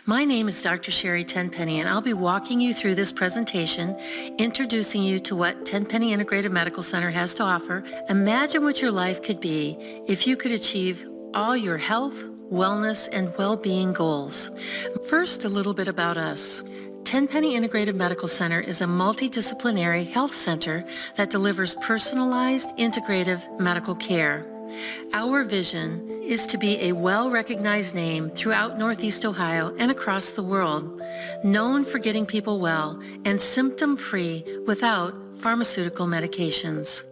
My name is Dr. Sherry Tenpenny, and I'll be walking you through this presentation, introducing you to what Tenpenny Integrated Medical Center has to offer. Imagine what your life could be if you could achieve all your health, wellness, and well-being goals. First, a little bit about us. Tenpenny Integrated Medical Center is a multidisciplinary health center that delivers personalized, integrative medical care. Our vision is to be a well-recognized name throughout Northeast Ohio and across the world, known for getting people well and symptom-free without pharmaceutical medications.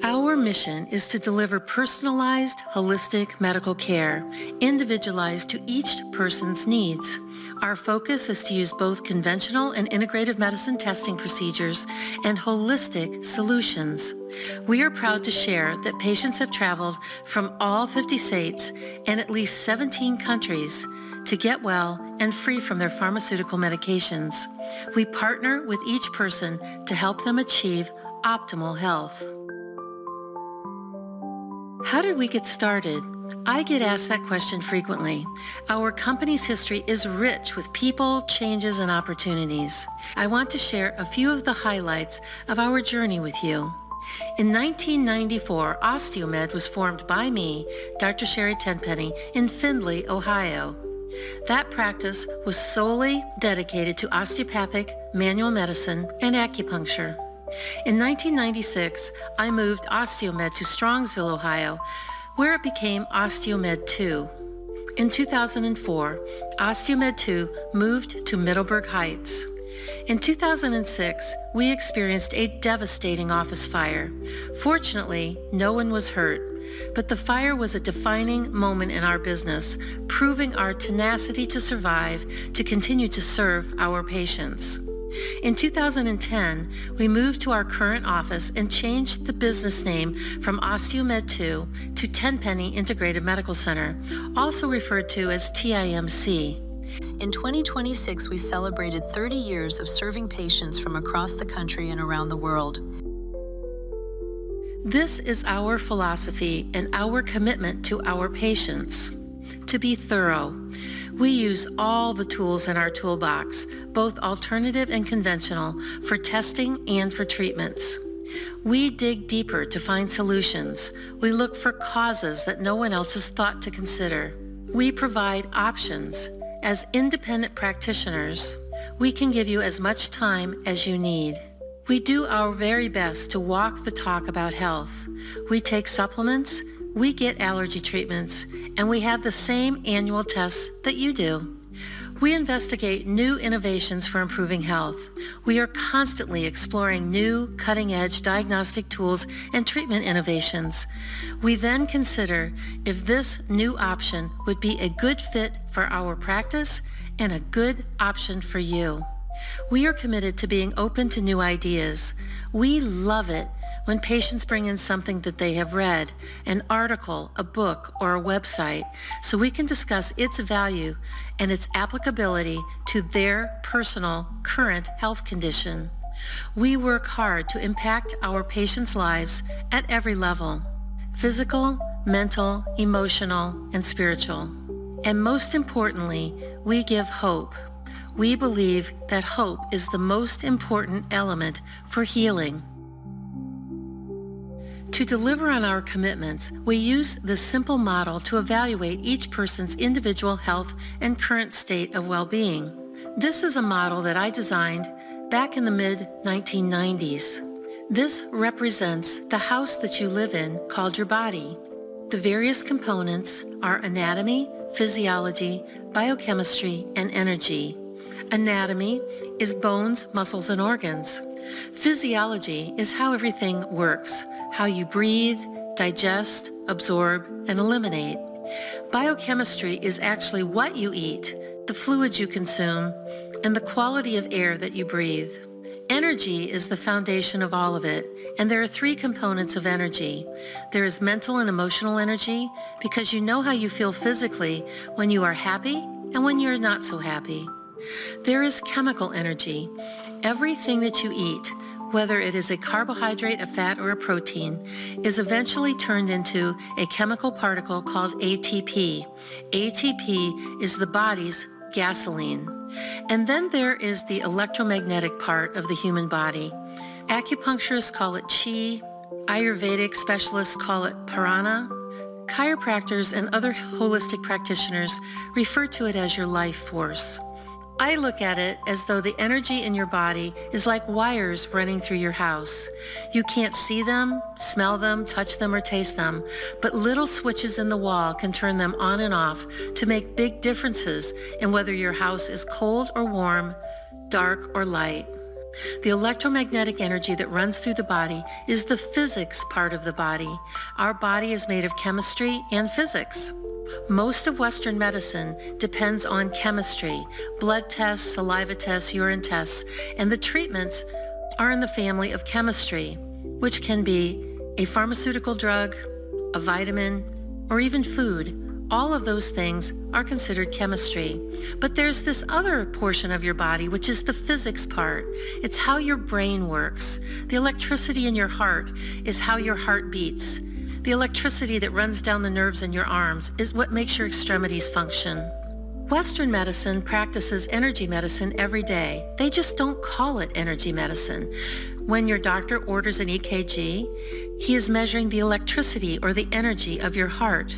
Our mission is to deliver personalized, holistic medical care, individualized to each person's needs. Our focus is to use both conventional and integrative medicine testing procedures and holistic solutions. We are proud to share that patients have traveled from all 50 states and at least 17 countries to get well and free from their pharmaceutical medications. We partner with each person to help them achieve optimal health. How did we get started? I get asked that question frequently. Our company's history is rich with people, changes, and opportunities. I want to share a few of the highlights of our journey with you. In 1994, OsteoMed was formed by me, Dr. Sherry Tenpenny, in Findlay, Ohio. That practice was solely dedicated to osteopathic, manual medicine, and acupuncture. In 1996, I moved OsteoMed to Strongsville, Ohio, where it became OsteoMed 2. In 2004, OsteoMed 2 moved to Middleburg Heights. In 2006, we experienced a devastating office fire. Fortunately, no one was hurt, but the fire was a defining moment in our business, proving our tenacity to survive to continue to serve our patients. In 2010, we moved to our current office and changed the business name from OsteoMed 2 to Tenpenny Integrated Medical Center, also referred to as TIMC. In 2026, we celebrated 30 years of serving patients from across the country and around the world. This is our philosophy and our commitment to our patients. To be thorough, we use all the tools in our toolbox, both alternative and conventional, for testing and for treatments. We dig deeper to find solutions. We look for causes that no one else has thought to consider. We provide options. As independent practitioners, we can give you as much time as you need. We do our very best to walk the talk about health. We take supplements, we get allergy treatments, and we have the same annual tests that you do. We investigate new innovations for improving health. We are constantly exploring new, cutting-edge diagnostic tools and treatment innovations. We then consider if this new option would be a good fit for our practice and a good option for you. We are committed to being open to new ideas. We love it when patients bring in something that they have read, an article, a book, or a website, so we can discuss its value and its applicability to their personal current health condition. We work hard to impact our patients' lives at every level: physical, mental, emotional, and spiritual. And most importantly, we give hope. We believe that hope is the most important element for healing. To deliver on our commitments, we use this simple model to evaluate each person's individual health and current state of well-being. This is a model that I designed back in the mid-1990s. This represents the house that you live in called your body. The various components are anatomy, physiology, biochemistry, and energy. Anatomy is bones, muscles, and organs. Physiology is how everything works, how you breathe, digest, absorb, and eliminate. Biochemistry is actually what you eat, the fluids you consume, and the quality of air that you breathe. Energy is the foundation of all of it, and there are three components of energy. There is mental and emotional energy, because you know how you feel physically when you are happy and when you're not so happy. There is chemical energy. Everything that you eat, whether it is a carbohydrate, a fat, or a protein, is eventually turned into a chemical particle called ATP. ATP is the body's gasoline. And then there is the electromagnetic part of the human body. Acupuncturists call it chi, Ayurvedic specialists call it prana, chiropractors and other holistic practitioners refer to it as your life force. I look at it as though the energy in your body is like wires running through your house. You can't see them, smell them, touch them, or taste them, but little switches in the wall can turn them on and off to make big differences in whether your house is cold or warm, dark or light. The electromagnetic energy that runs through the body is the physics part of the body. Our body is made of chemistry and physics. Most of Western medicine depends on chemistry, blood tests, saliva tests, urine tests, and the treatments are in the family of chemistry, which can be a pharmaceutical drug, a vitamin, or even food. All of those things are considered chemistry. But there's this other portion of your body, which is the physics part. It's how your brain works. The electricity in your heart is how your heart beats. The electricity that runs down the nerves in your arms is what makes your extremities function. Western medicine practices energy medicine every day. They just don't call it energy medicine. When your doctor orders an EKG, he is measuring the electricity or the energy of your heart.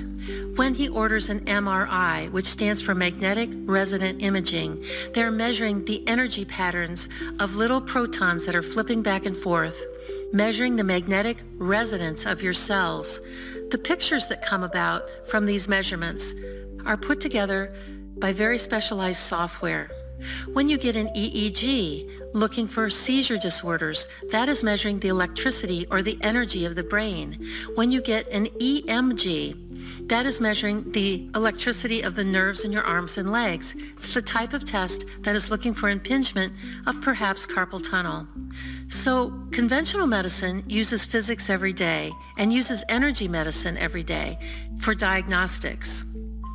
When he orders an MRI, which stands for magnetic resonant imaging, they're measuring the energy patterns of little protons that are flipping back and forth, measuring the magnetic resonance of your cells. The pictures that come about from these measurements are put together by very specialized software. When you get an EEG looking for seizure disorders, that is measuring the electricity or the energy of the brain. When you get an EMG, that is measuring the electricity of the nerves in your arms and legs. It's the type of test that is looking for impingement of perhaps carpal tunnel. So conventional medicine uses physics every day and uses energy medicine every day for diagnostics.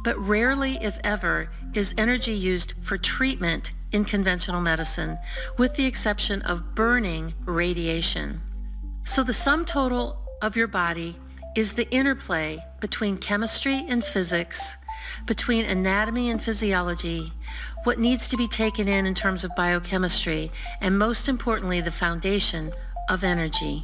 But rarely, if ever, is energy used for treatment in conventional medicine, with the exception of burning radiation. So the sum total of your body is the interplay between chemistry and physics, between anatomy and physiology, what needs to be taken in terms of biochemistry, and most importantly, the foundation of energy.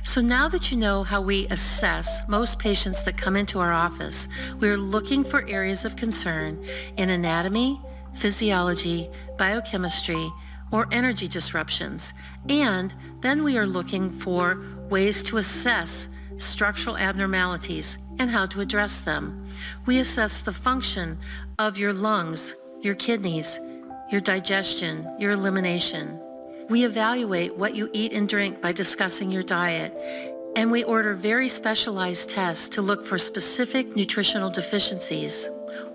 So now that you know how we assess most patients that come into our office, we're looking for areas of concern in anatomy, physiology, biochemistry, or energy disruptions. And then we are looking for ways to assess structural abnormalities and how to address them. We assess the function of your lungs, your kidneys, your digestion, your elimination. We evaluate what you eat and drink by discussing your diet, and we order very specialized tests to look for specific nutritional deficiencies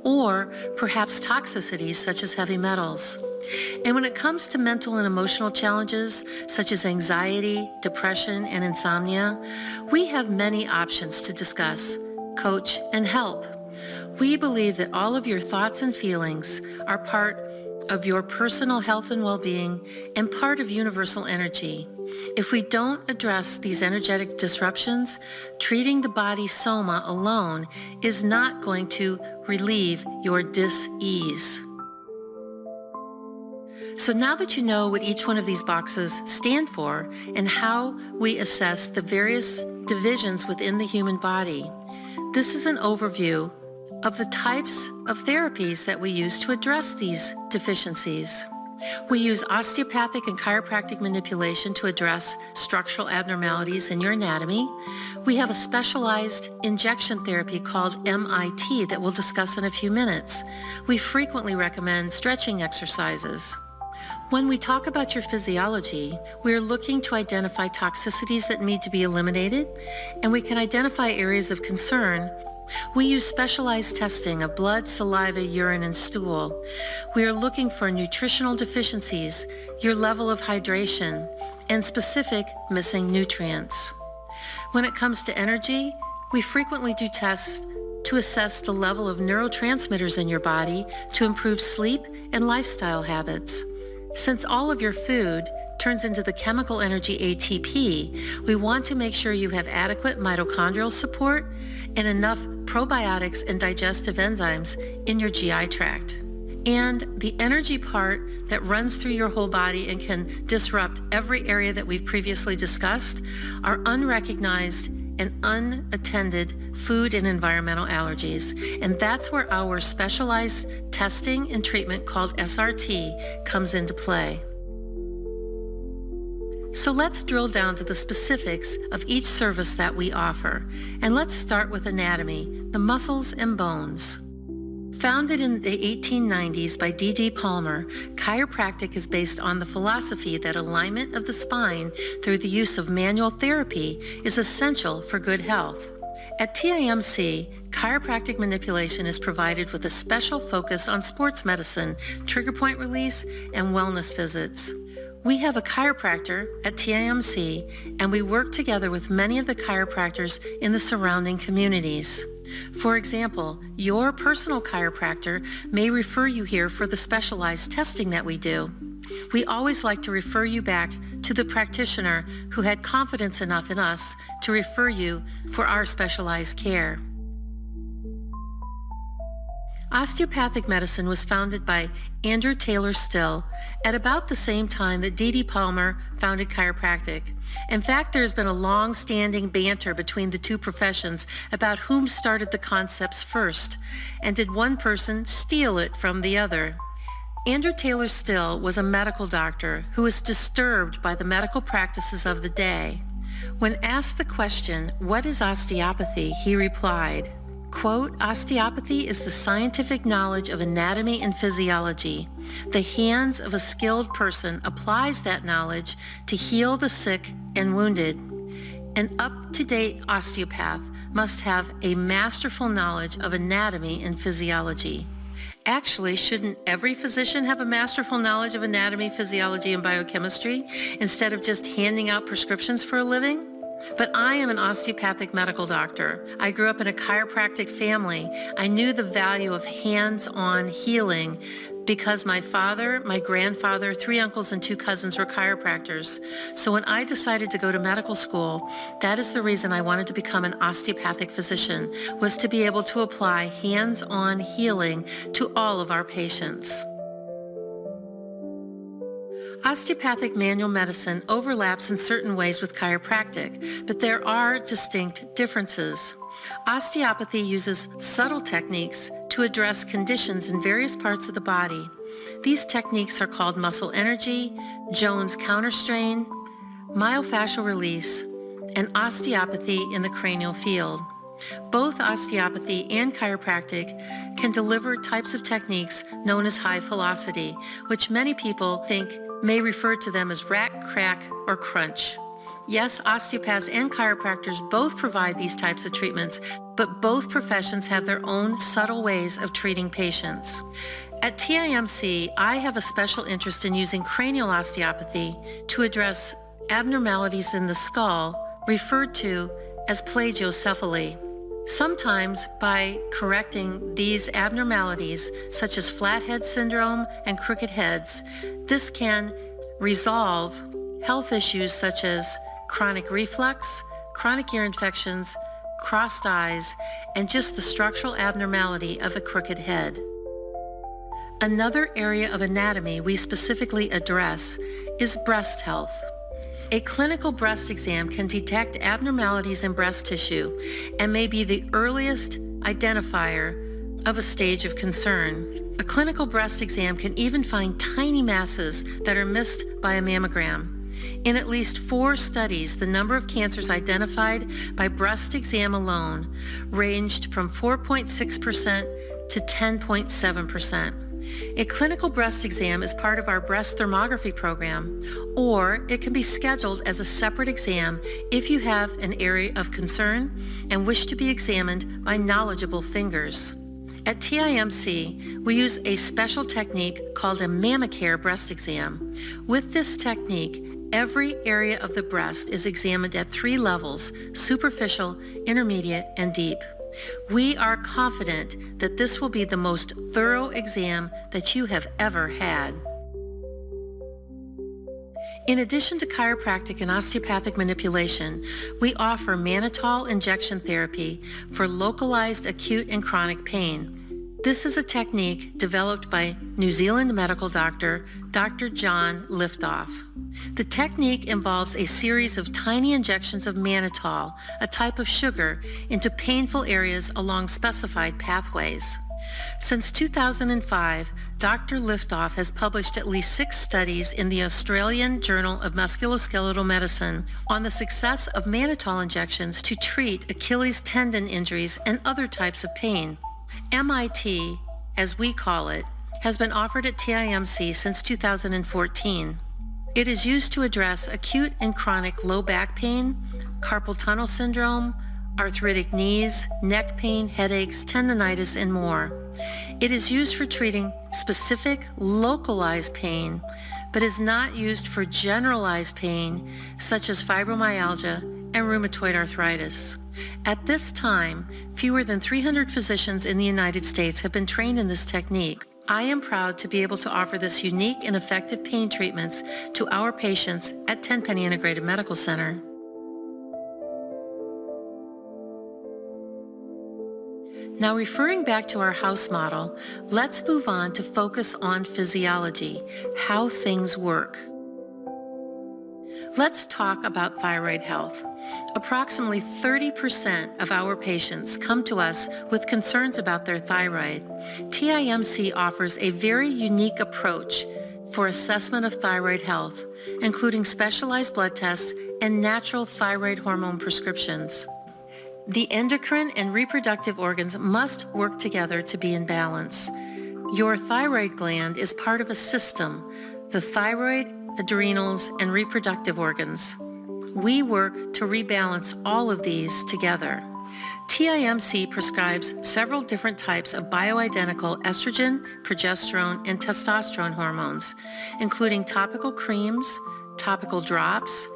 or perhaps toxicities such as heavy metals. And when it comes to mental and emotional challenges such as anxiety, depression, and insomnia, we have many options to discuss, coach, and help. We believe that all of your thoughts and feelings are part of your personal health and well-being and part of universal energy. If we don't address these energetic disruptions, treating the body soma alone is not going to relieve your dis-ease. So now that you know what each one of these boxes stand for and how we assess the various divisions within the human body, this is an overview of the types of therapies that we use to address these deficiencies. We use osteopathic and chiropractic manipulation to address structural abnormalities in your anatomy. We have a specialized injection therapy called MIT that we'll discuss in a few minutes. We frequently recommend stretching exercises. When we talk about your physiology, we are looking to identify toxicities that need to be eliminated, and we can identify areas of concern. We use specialized testing of blood, saliva, urine, and stool. We are looking for nutritional deficiencies, your level of hydration, and specific missing nutrients. When it comes to energy, we frequently do tests to assess the level of neurotransmitters in your body to improve sleep and lifestyle habits. Since all of your food, turns into the chemical energy ATP, we want to make sure you have adequate mitochondrial support and enough probiotics and digestive enzymes in your GI tract. And the energy part that runs through your whole body and can disrupt every area that we've previously discussed are unrecognized and unattended food and environmental allergies. And that's where our specialized testing and treatment called SRT comes into play. So let's drill down to the specifics of each service that we offer. And let's start with anatomy, the muscles and bones. Founded in the 1890s by D.D. Palmer, chiropractic is based on the philosophy that alignment of the spine through the use of manual therapy is essential for good health. At TIMC, chiropractic manipulation is provided with a special focus on sports medicine, trigger point release, and wellness visits. We have a chiropractor at TIMC, and we work together with many of the chiropractors in the surrounding communities. For example, your personal chiropractor may refer you here for the specialized testing that we do. We always like to refer you back to the practitioner who had confidence enough in us to refer you for our specialized care. Osteopathic medicine was founded by Andrew Taylor Still at about the same time that D.D. Palmer founded chiropractic. In fact, there has been a long-standing banter between the two professions about whom started the concepts first, and did one person steal it from the other. Andrew Taylor Still was a medical doctor who was disturbed by the medical practices of the day. When asked the question, "What is osteopathy?" he replied, quote, "Osteopathy is the scientific knowledge of anatomy and physiology. The hands of a skilled person applies that knowledge to heal the sick and wounded. An up-to-date osteopath must have a masterful knowledge of anatomy and physiology." Actually, shouldn't every physician have a masterful knowledge of anatomy, physiology, and biochemistry instead of just handing out prescriptions for a living? But I am an osteopathic medical doctor. I grew up in a chiropractic family. I knew the value of hands-on healing because my father, my grandfather, 3 uncles, and 2 cousins were chiropractors. So when I decided to go to medical school, that is the reason I wanted to become an osteopathic physician, was to be able to apply hands-on healing to all of our patients. Osteopathic manual medicine overlaps in certain ways with chiropractic, but there are distinct differences. Osteopathy uses subtle techniques to address conditions in various parts of the body. These techniques are called muscle energy, Jones counterstrain, myofascial release, and osteopathy in the cranial field. Both osteopathy and chiropractic can deliver types of techniques known as high velocity, which many people think may refer to them as rack, crack, or crunch. Yes, osteopaths and chiropractors both provide these types of treatments, but both professions have their own subtle ways of treating patients. At TIMC, I have a special interest in using cranial osteopathy to address abnormalities in the skull referred to as plagiocephaly. Sometimes by correcting these abnormalities, such as flathead syndrome and crooked heads, this can resolve health issues such as chronic reflux, chronic ear infections, crossed eyes, and just the structural abnormality of a crooked head. Another area of anatomy we specifically address is breast health. A clinical breast exam can detect abnormalities in breast tissue and may be the earliest identifier of a stage of concern. A clinical breast exam can even find tiny masses that are missed by a mammogram. In at least 4 studies, the number of cancers identified by breast exam alone ranged from 4.6% to 10.7%. A clinical breast exam is part of our breast thermography program, or it can be scheduled as a separate exam if you have an area of concern and wish to be examined by knowledgeable fingers. At TIMC, we use a special technique called a MammaCare breast exam. With this technique, every area of the breast is examined at 3 levels: superficial, intermediate, and deep. We are confident that this will be the most thorough exam that you have ever had. In addition to chiropractic and osteopathic manipulation, we offer mannitol injection therapy for localized acute and chronic pain. This is a technique developed by New Zealand medical doctor, Dr. John Liftoff. The technique involves a series of tiny injections of mannitol, a type of sugar, into painful areas along specified pathways. Since 2005, Dr. Liftoff has published at least 6 studies in the Australian Journal of Musculoskeletal Medicine on the success of mannitol injections to treat Achilles tendon injuries and other types of pain. MIT, as we call it, has been offered at TIMC since 2014. It is used to address acute and chronic low back pain, carpal tunnel syndrome, arthritic knees, neck pain, headaches, tendonitis, and more. It is used for treating specific localized pain, but is not used for generalized pain such as fibromyalgia and rheumatoid arthritis. At this time, fewer than 300 physicians in the United States have been trained in this technique. I am proud to be able to offer this unique and effective pain treatments to our patients at Tenpenny Integrated Medical Center. Now, referring back to our house model, let's move on to focus on physiology, how things work. Let's talk about thyroid health. Approximately 30% of our patients come to us with concerns about their thyroid. TIMC offers a very unique approach for assessment of thyroid health, including specialized blood tests and natural thyroid hormone prescriptions. The endocrine and reproductive organs must work together to be in balance. Your thyroid gland is part of a system, the thyroid, adrenals, and reproductive organs. We work to rebalance all of these together. TIMC prescribes several different types of bioidentical estrogen, progesterone, and testosterone hormones, including topical creams, topical drops,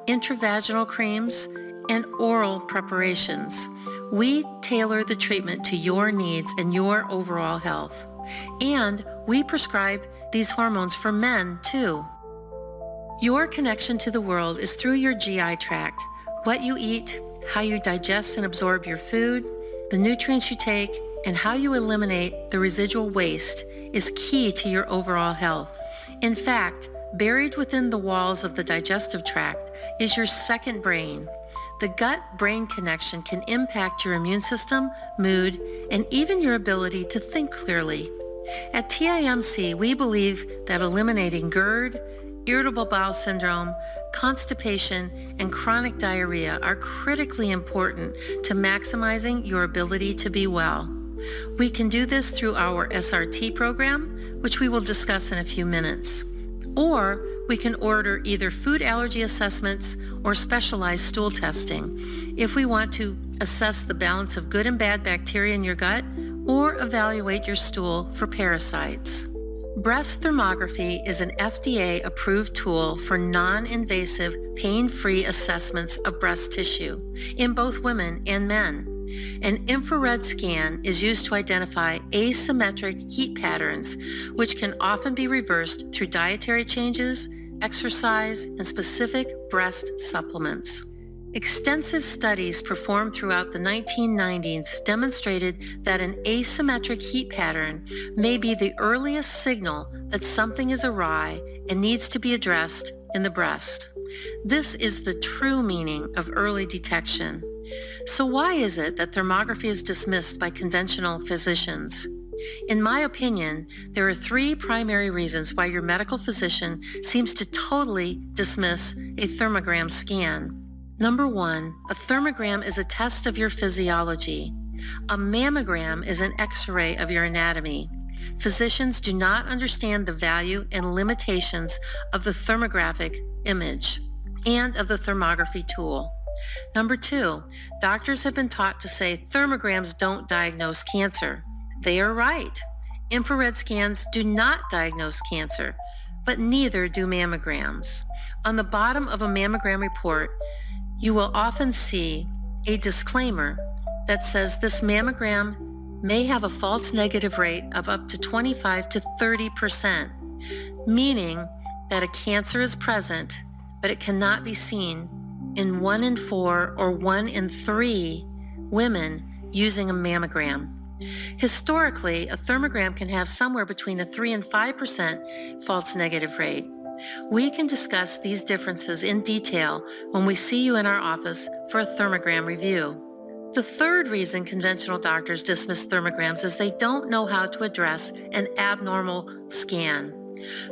intravaginal creams, and oral preparations. We tailor the treatment to your needs and your overall health. And we prescribe these hormones for men too. Your connection to the world is through your GI tract. What you eat, how you digest and absorb your food, the nutrients you take, and how you eliminate the residual waste is key to your overall health. In fact, buried within the walls of the digestive tract is your second brain. The gut-brain connection can impact your immune system, mood, and even your ability to think clearly. At TIMC, we believe that eliminating GERD, irritable bowel syndrome, constipation, and chronic diarrhea are critically important to maximizing your ability to be well. We can do this through our SRT program, which we will discuss in a few minutes. Or we can order either food allergy assessments or specialized stool testing if we want to assess the balance of good and bad bacteria in your gut or evaluate your stool for parasites. Breast thermography is an FDA-approved tool for non-invasive, pain-free assessments of breast tissue in both women and men. An infrared scan is used to identify asymmetric heat patterns, which can often be reversed through dietary changes, exercise, and specific breast supplements. Extensive studies performed throughout the 1990s demonstrated that an asymmetric heat pattern may be the earliest signal that something is awry and needs to be addressed in the breast. This is the true meaning of early detection. So why is it that thermography is dismissed by conventional physicians? In my opinion, there are 3 primary reasons why your medical physician seems to totally dismiss a thermogram scan. Number 1, a thermogram is a test of your physiology. A mammogram is an X-ray of your anatomy. Physicians do not understand the value and limitations of the thermographic image and of the thermography tool. Number 2, doctors have been taught to say thermograms don't diagnose cancer. They are right. Infrared scans do not diagnose cancer, but neither do mammograms. On the bottom of a mammogram report, you will often see a disclaimer that says this mammogram may have a false negative rate of up to 25 to 30%, meaning that a cancer is present, but it cannot be seen in 1 in 4 or 1 in 3 women using a mammogram. Historically, a thermogram can have somewhere between a 3 and 5% false negative rate. We can discuss these differences in detail when we see you in our office for a thermogram review. The third reason conventional doctors dismiss thermograms is they don't know how to address an abnormal scan.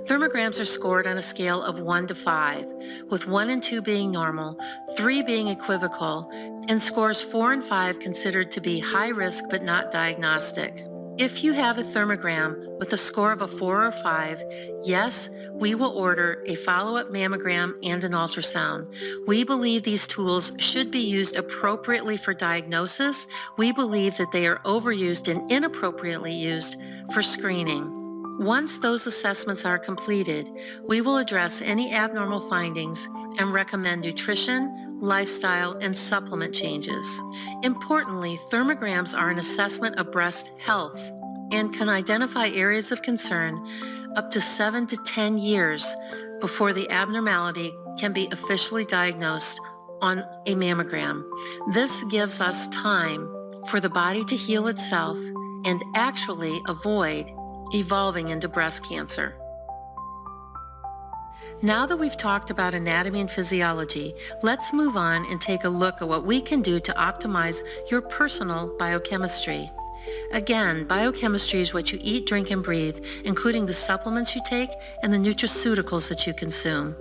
Thermograms are scored on a scale of 1 to 5, with 1 and 2 being normal, 3 being equivocal, and scores 4 and 5 considered to be high risk but not diagnostic. If you have a thermogram with a score of a 4 or 5, yes, we will order a follow-up mammogram and an ultrasound. We believe these tools should be used appropriately for diagnosis. We believe that they are overused and inappropriately used for screening. Once those assessments are completed, we will address any abnormal findings and recommend nutrition, lifestyle, and supplement changes. Importantly, thermograms are an assessment of breast health and can identify areas of concern up to 7 to 10 years before the abnormality can be officially diagnosed on a mammogram. This gives us time for the body to heal itself and actually avoid evolving into breast cancer. Now that we've talked about anatomy and physiology, let's move on and take a look at what we can do to optimize your personal biochemistry. Again, biochemistry is what you eat, drink, and breathe, including the supplements you take and the nutraceuticals that you consume.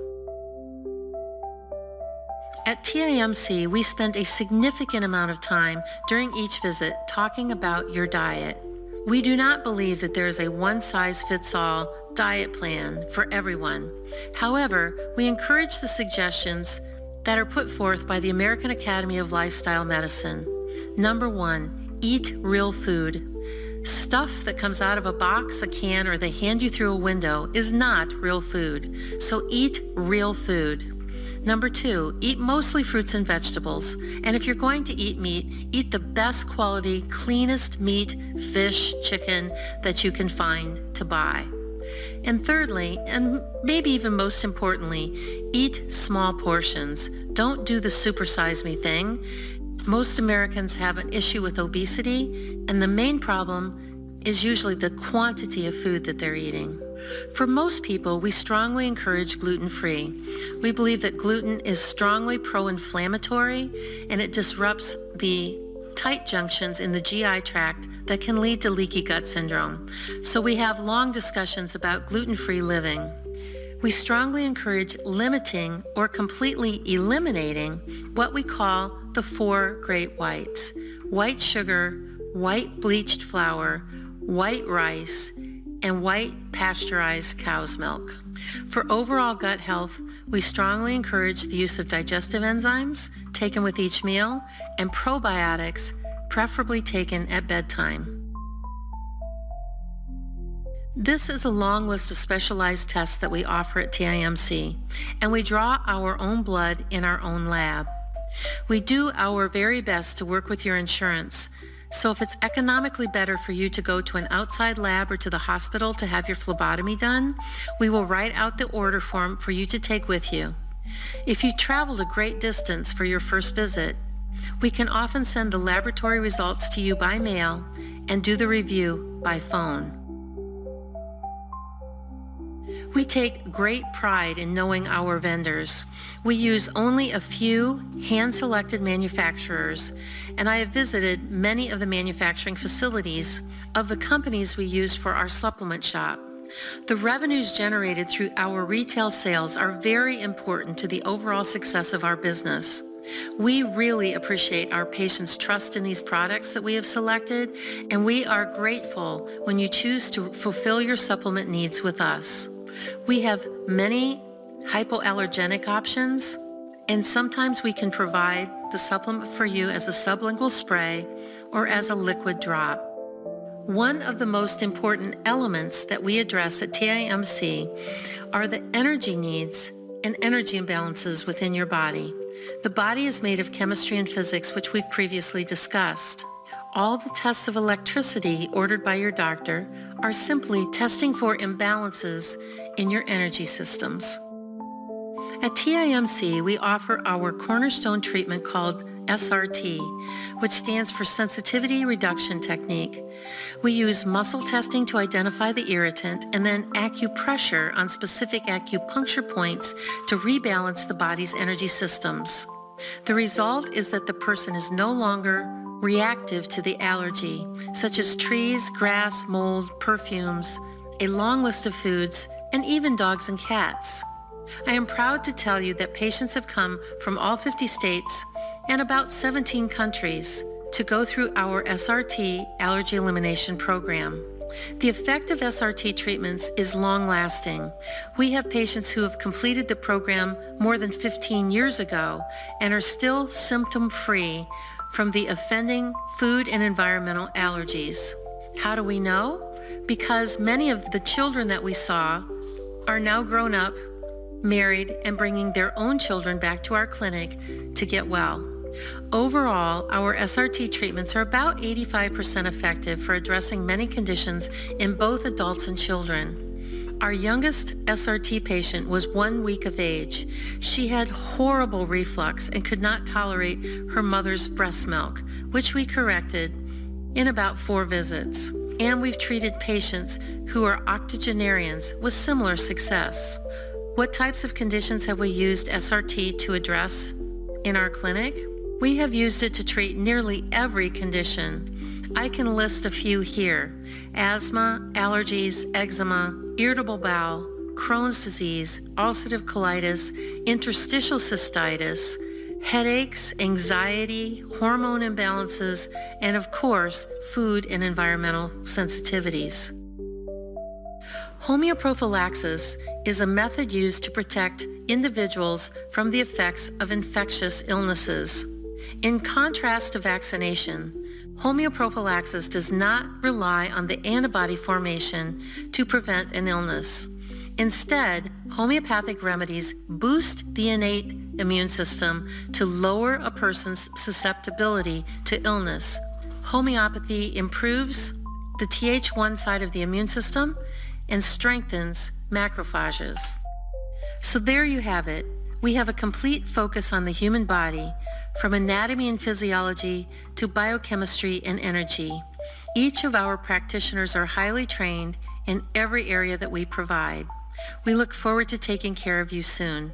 At TIMC, we spend a significant amount of time during each visit talking about your diet. We do not believe that there is a one-size-fits-all diet plan for everyone. However, we encourage the suggestions that are put forth by the American Academy of Lifestyle Medicine. Number 1, eat real food. Stuff that comes out of a box, a can, or they hand you through a window is not real food. So eat real food. Number 2, eat mostly fruits and vegetables. And if you're going to eat meat, eat the best quality, cleanest meat, fish, chicken that you can find to buy. And thirdly, and maybe even most importantly, eat small portions. Don't do the supersize me thing. Most Americans have an issue with obesity, and the main problem is usually the quantity of food that they're eating. For most people, we strongly encourage gluten-free. We believe that gluten is strongly pro-inflammatory and it disrupts the tight junctions in the GI tract that can lead to leaky gut syndrome. So we have long discussions about gluten-free living. We strongly encourage limiting or completely eliminating what we call the 4 great whites: white sugar, white bleached flour, white rice, and white pasteurized cow's milk. For overall gut health, we strongly encourage the use of digestive enzymes taken with each meal and probiotics, preferably taken at bedtime. This is a long list of specialized tests that we offer at TIMC, and we draw our own blood in our own lab. We do our very best to work with your insurance, so if it's economically better for you to go to an outside lab or to the hospital to have your phlebotomy done, we will write out the order form for you to take with you. If you traveled a great distance for your first visit, we can often send the laboratory results to you by mail and do the review by phone. We take great pride in knowing our vendors. We use only a few hand-selected manufacturers, and I have visited many of the manufacturing facilities of the companies we use for our supplement shop. The revenues generated through our retail sales are very important to the overall success of our business. We really appreciate our patients' trust in these products that we have selected, and we are grateful when you choose to fulfill your supplement needs with us. We have many hypoallergenic options, and sometimes we can provide the supplement for you as a sublingual spray or as a liquid drop. One of the most important elements that we address at TIMC are the energy needs and energy imbalances within your body. The body is made of chemistry and physics, which we've previously discussed. All the tests of electricity ordered by your doctor are simply testing for imbalances in your energy systems. At TIMC, we offer our cornerstone treatment called SRT, which stands for Sensitivity Reduction Technique. We use muscle testing to identify the irritant and then acupressure on specific acupuncture points to rebalance the body's energy systems. The result is that the person is no longer reactive to the allergy, such as trees, grass, mold, perfumes, a long list of foods, and even dogs and cats. I am proud to tell you that patients have come from all 50 states and about 17 countries to go through our SRT allergy elimination program. The effect of SRT treatments is long-lasting. We have patients who have completed the program more than 15 years ago and are still symptom-free from the offending food and environmental allergies. How do we know? Because many of the children that we saw are now grown up, married, and bringing their own children back to our clinic to get well. Overall, our SRT treatments are about 85% effective for addressing many conditions in both adults and children. Our youngest SRT patient was 1 week of age. She had horrible reflux and could not tolerate her mother's breast milk, which we corrected in about 4 visits. And we've treated patients who are octogenarians with similar success. What types of conditions have we used SRT to address in our clinic? We have used it to treat nearly every condition. I can list a few here: asthma, allergies, eczema, irritable bowel, Crohn's disease, ulcerative colitis, interstitial cystitis, headaches, anxiety, hormone imbalances, and of course, food and environmental sensitivities. Homeoprophylaxis is a method used to protect individuals from the effects of infectious illnesses. In contrast to vaccination, homeoprophylaxis does not rely on the antibody formation to prevent an illness. Instead, homeopathic remedies boost the innate immune system to lower a person's susceptibility to illness. Homeopathy improves the Th1 side of the immune system and strengthens macrophages. So there you have it. We have a complete focus on the human body, from anatomy and physiology to biochemistry and energy. Each of our practitioners are highly trained in every area that we provide. We look forward to taking care of you soon.